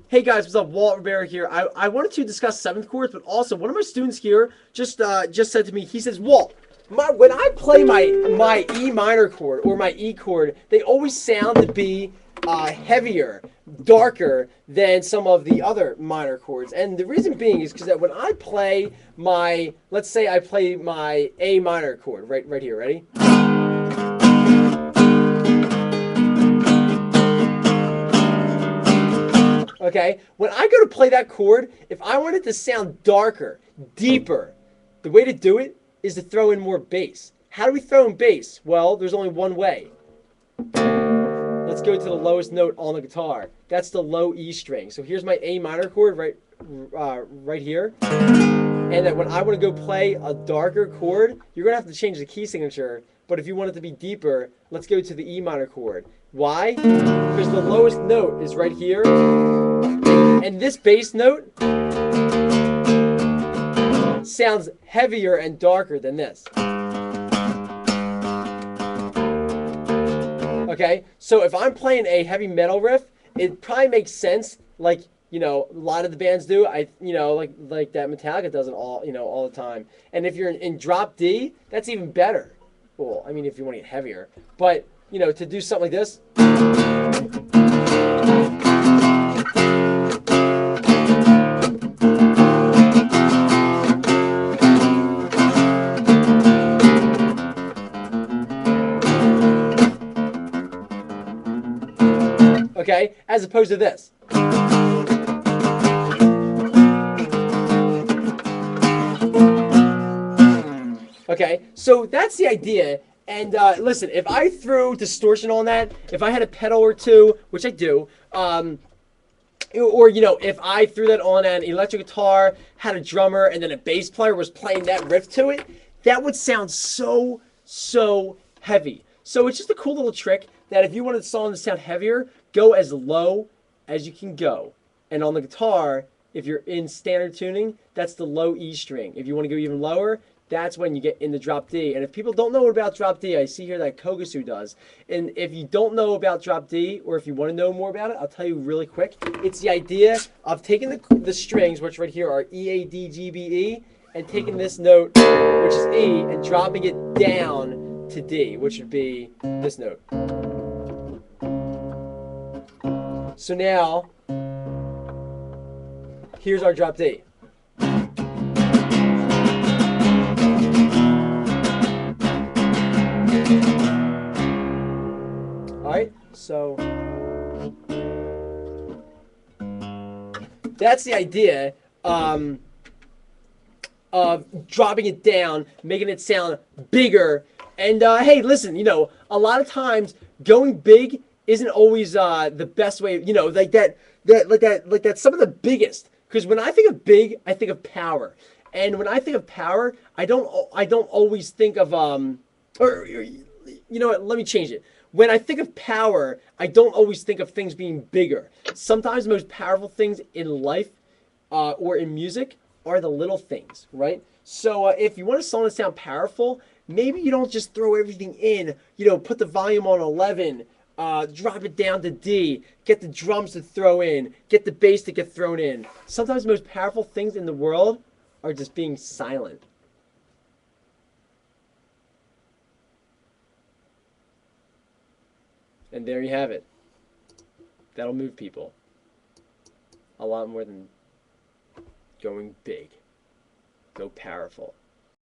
Hey guys, what's up? Walt Rivera here. I wanted to discuss seventh chords, but also one of my students here just said to me. He says, Walt, when I play my E minor chord or my E chord, they always sound to be heavier, darker than some of the other minor chords. And the reason being is because that when I play let's say I play my A minor chord right here. Ready? Okay, when I go to play that chord, if I want it to sound darker, deeper, the way to do it is to throw in more bass. How do we throw in bass? Well, there's only one way. Let's go to the lowest note on the guitar. That's the low E string. So here's my A minor chord right here. And then when I want to go play a darker chord, you're going to have to change the key signature. But if you want it to be deeper, let's go to the E minor chord. Why? Because the lowest note is right here. And this bass note sounds heavier and darker than this. Okay, so if I'm playing a heavy metal riff, it probably makes sense, like, a lot of the bands do. Like that Metallica does it all the time. And if you're in drop D, that's even better. Well, I mean, if you want to get heavier, but to do something like this. Okay, as opposed to this. Okay, so that's the idea. And listen, if I threw distortion on that, if I had a pedal or two, which I do, or if I threw that on an electric guitar, had a drummer, and then a bass player was playing that riff to it, that would sound so heavy. So it's just a cool little trick that if you want a song to sound heavier, go as low as you can go. And on the guitar, if you're in standard tuning, that's the low E string. If you want to go even lower, that's when you get into drop D. And if people don't know about drop D, I see here that Kogasu does. And if you don't know about drop D, or if you want to know more about it, I'll tell you really quick. It's the idea of taking the strings, which right here are E, A, D, G, B, E, and taking this note, which is E, and dropping it down to D, which would be this note. So now, here's our drop D. Alright, so that's the idea of dropping it down, making it sound bigger. And hey, listen, a lot of times going big isn't always the best way. Like that. Some of the biggest. Because when I think of big, I think of power. And when I think of power, I don't always think of or you know what? Let me change it. When I think of power, I don't always think of things being bigger. Sometimes the most powerful things in life or in music are the little things, right? So if you want a song to sound powerful, maybe you don't just throw everything in. Put the volume on 11. Drop it down to D, get the drums to throw in, get the bass to get thrown in. Sometimes the most powerful things in the world are just being silent. And there you have it. That'll move people a lot more than going big. Go powerful.